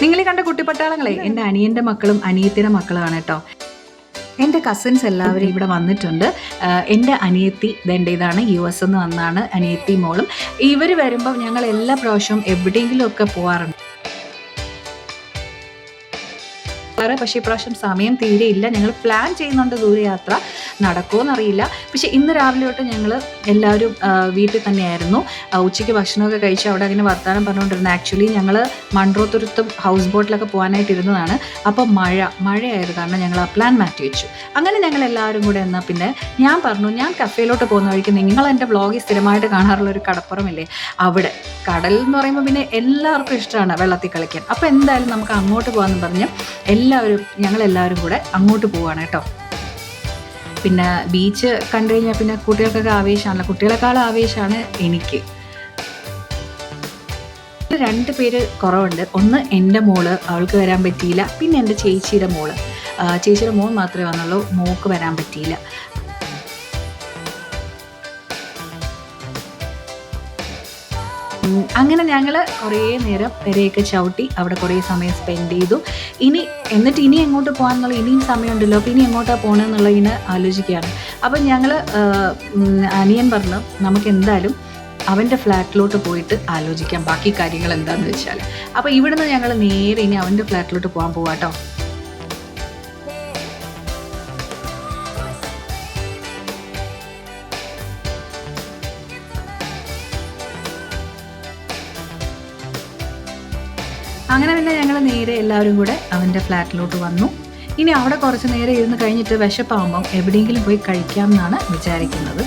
നിങ്ങൾ കണ്ട കുട്ടിപ്പട്ടാളങ്ങളെ എൻ്റെ അനിയൻ്റെ മക്കളും അനിയത്തിയുടെ മക്കളുമാണ് കേട്ടോ. എൻ്റെ കസിൻസ് എല്ലാവരും ഇവിടെ വന്നിട്ടുണ്ട്. എൻ്റെ അനിയത്തി ഇതാണ് US നിന്ന് വന്നാണ് അനിയത്തി മോളും. ഇവർ വരുമ്പോൾ ഞങ്ങൾ എല്ലാ പ്രാവശ്യവും എവിടെയെങ്കിലുമൊക്കെ പോകാറുണ്ട്. പക്ഷേ ഇപ്രാവശ്യം സമയം തീരെയില്ല. ഞങ്ങൾ പ്ലാൻ ചെയ്യുന്നുണ്ട് ദൂരയാത്ര, നടക്കുമോയെന്നറിയില്ല. പക്ഷേ ഇന്ന് രാവിലെ തൊട്ട് ഞങ്ങൾ എല്ലാവരും വീട്ടിൽ തന്നെയായിരുന്നു. ഉച്ചയ്ക്ക് ഭക്ഷണമൊക്കെ കഴിച്ച് അവിടെ അങ്ങനെ വർത്തമാനം പറഞ്ഞുകൊണ്ടിരുന്നത്. ആക്ച്വലി ഞങ്ങൾ മൺട്രോത്തുരുത്തും ഹൗസ് ബോട്ടിലൊക്കെ പോകാനായിട്ട് ഇരുന്നതാണ്. അപ്പോൾ മഴയായത് കാരണം ഞങ്ങൾ ആ പ്ലാൻ മാറ്റി വെച്ചു. അങ്ങനെ ഞങ്ങൾ എല്ലാവരും കൂടെ എന്നാൽ പിന്നെ ഞാൻ പറഞ്ഞു, ഞാൻ കഫേയിലോട്ട് പോകുന്ന വഴിക്ക് നിങ്ങൾ എൻ്റെ വ്ളോഗിൽ സ്ഥിരമായിട്ട് കാണാറുള്ളൊരു കടപ്പുറമില്ലേ, അവിടെ കടൽ എന്ന് പറയുമ്പോൾ പിന്നെ എല്ലാവർക്കും ഇഷ്ടമാണ് വെള്ളത്തിൽ കളിക്കാൻ. അപ്പോൾ എന്തായാലും നമുക്ക് അങ്ങോട്ട് പോകാമെന്ന് പറഞ്ഞ് ഞങ്ങളെല്ലാവരും കൂടെ അങ്ങോട്ട് പോവുകയാണ് കേട്ടോ. പിന്നെ ബീച്ച് കണ്ടു കഴിഞ്ഞാൽ പിന്നെ കുട്ടികൾക്കൊക്കെ ആവേശമാണല്ലോ. കുട്ടികളെക്കാളും ആവേശമാണ് എനിക്ക്. 2 പേര് കുറവുണ്ട്. ഒന്ന് എൻ്റെ മോള്, അവൾക്ക് വരാൻ പറ്റിയില്ല. പിന്നെ എൻ്റെ ചേച്ചിയുടെ മോൻ മാത്രമേ വന്നുള്ളൂ, മോൾക്ക് വരാൻ പറ്റിയില്ല. അങ്ങനെ ഞങ്ങൾ കുറേ നേരം പെരയൊക്കെ ചവിട്ടി അവിടെ കുറേ സമയം സ്പെൻഡ് ചെയ്തു. എന്നിട്ട് ഇനി എങ്ങോട്ട് പോകാമെന്നുള്ള ഇനിയും സമയമുണ്ടല്ലോ, അപ്പോൾ ഇനി എങ്ങോട്ടാണ് പോകണമെന്നുള്ള ഇങ്ങനെ ആലോചിക്കുകയാണ്. അപ്പം ഞങ്ങൾ അനിയൻ പറഞ്ഞു നമുക്ക് എന്തായാലും അവൻ്റെ ഫ്ലാറ്റിലോട്ട് പോയിട്ട് ആലോചിക്കാം ബാക്കി കാര്യങ്ങൾ എന്താണെന്ന് വെച്ചാൽ. അപ്പോൾ ഇവിടുന്ന് ഞങ്ങൾ നേരെ ഇനി അവൻ്റെ ഫ്ലാറ്റിലോട്ട് പോകാൻ പോവാട്ടോ. അങ്ങനെ പിന്നെ ഞങ്ങൾ നേരെ എല്ലാവരും കൂടെ അവൻ്റെ ഫ്ലാറ്റിലോട്ട് വന്നു. ഇനി അവിടെ കുറച്ച് നേരം ഇരുന്ന് കഴിഞ്ഞിട്ട് വിശപ്പാകുമ്പം എവിടെയെങ്കിലും പോയി കഴിക്കാം എന്നാണ് വിചാരിക്കുന്നത്.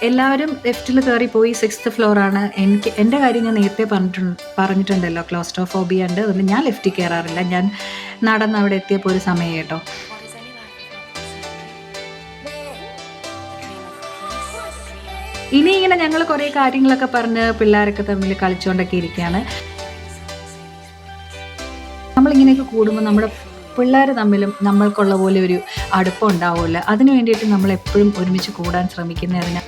എല്ലാവരും ലിഫ്റ്റിൽ കയറിപ്പോയി. 6th ഫ്ലോറാണ്. എൻ്റെ കാര്യം ഞാൻ നേരത്തെ പറഞ്ഞിട്ടുണ്ടല്ലോ, ക്ലോസ്ട്രോഫോബിയ ഉണ്ട്. അതുകൊണ്ട് ഞാൻ ലിഫ്റ്റിൽ കയറാറില്ല. ഞാൻ നടന്ന് അവിടെ എത്തിയപ്പോൾ ഒരു സമയം കേട്ടോ. ഇനി ഇങ്ങനെ ഞങ്ങൾ കുറേ കാര്യങ്ങളൊക്കെ പറഞ്ഞ് പിള്ളേരൊക്കെ തമ്മിൽ കളിച്ചുകൊണ്ടൊക്കെ ഇരിക്കുകയാണ്. നമ്മളിങ്ങനെയൊക്കെ കൂടുമ്പോൾ നമ്മുടെ പിള്ളേർ തമ്മിലും നമ്മൾക്കുള്ള പോലെ ഒരു അടുപ്പം ഉണ്ടാവുമല്ലോ. അതിന് വേണ്ടിയിട്ട് നമ്മൾ എപ്പോഴും ഒരുമിച്ച് കൂടാൻ ശ്രമിക്കുന്നതിന്.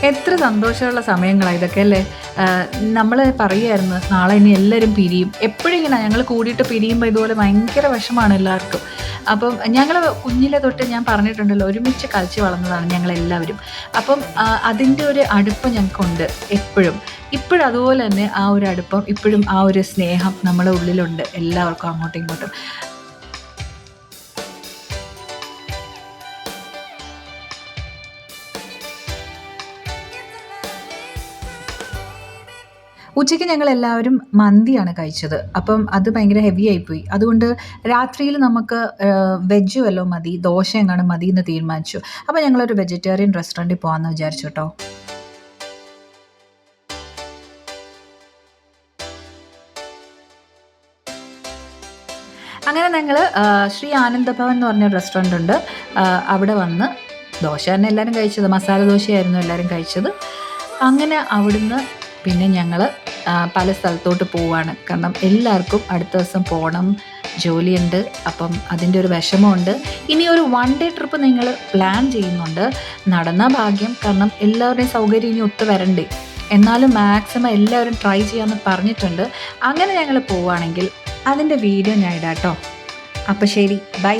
എത്ര സന്തോഷമുള്ള സമയങ്ങളാണ് ഇതൊക്കെ അല്ലേ. നമ്മൾ പറയുമായിരുന്നു നാളെ ഇനി എല്ലാവരും പിരിയും. എപ്പോഴും ഇങ്ങനെ ഞങ്ങൾ കൂടിയിട്ട് പിരിയുമ്പോൾ ഇതുപോലെ ഭയങ്കര വിഷമാണ് എല്ലാവർക്കും. അപ്പം ഞങ്ങൾ കുഞ്ഞിലെ തൊട്ട് ഞാൻ പറഞ്ഞിട്ടുണ്ടല്ലോ, ഒരുമിച്ച് കളിച്ച് വളർന്നതാണ് ഞങ്ങളെല്ലാവരും. അപ്പം അതിൻ്റെ ഒരു അടുപ്പം ഞങ്ങൾക്കുണ്ട് ഇപ്പോഴും അതുപോലെ തന്നെ ആ ഒരു അടുപ്പം, ഇപ്പോഴും ആ ഒരു സ്നേഹം നമ്മുടെ ഉള്ളിലുണ്ട് എല്ലാവർക്കും അങ്ങോട്ടും ഇങ്ങോട്ടും. ഉച്ചയ്ക്ക് ഞങ്ങൾ എല്ലാവരും മന്തിയാണ് കഴിച്ചത്. അപ്പം അത് ഭയങ്കര ഹെവി ആയിപ്പോയി. അതുകൊണ്ട് രാത്രിയിൽ നമുക്ക് വെജ് വല്ലതും മതി, ദോശ എങ്ങാനും മതി എന്ന് തീരുമാനിച്ചു. അപ്പോൾ ഞങ്ങളൊരു വെജിറ്റേറിയൻ റെസ്റ്റോറൻറ്റിൽ പോകാമെന്ന് വിചാരിച്ചു കേട്ടോ. അങ്ങനെ ഞങ്ങൾ ശ്രീ ആനന്ദഭവൻ എന്ന് പറഞ്ഞൊരു റെസ്റ്റോറൻ്റ് ഉണ്ട്, അവിടെ വന്ന് ദോശ തന്നെ എല്ലാവരും കഴിച്ചത്, മസാല ദോശയായിരുന്നു എല്ലാവരും കഴിച്ചത്. അങ്ങനെ അവിടുന്ന് പിന്നെ ഞങ്ങൾ പല സ്ഥലത്തോട്ട് പോവുകയാണ്. കാരണം എല്ലാവർക്കും അടുത്ത ദിവസം പോകണം, ജോലിയുണ്ട്. അപ്പം അതിൻ്റെ ഒരു വിഷമമുണ്ട്. ഇനി ഒരു 1 day ട്രിപ്പ് നിങ്ങൾ പ്ലാൻ ചെയ്യുന്നുണ്ട്. നടന്ന ഭാഗ്യം, കാരണം എല്ലാവരുടെയും സൗകര്യം ഇനി ഒത്തു വരണ്ടേ. എന്നാലും മാക്സിമം എല്ലാവരും ട്രൈ ചെയ്യാമെന്ന് പറഞ്ഞിട്ടുണ്ട്. അങ്ങനെ ഞങ്ങൾ പോവുകയാണെങ്കിൽ അതിൻ്റെ വീഡിയോ ഞാൻ ഇടാം കേട്ടോ. അപ്പോൾ ശരി, ബൈ.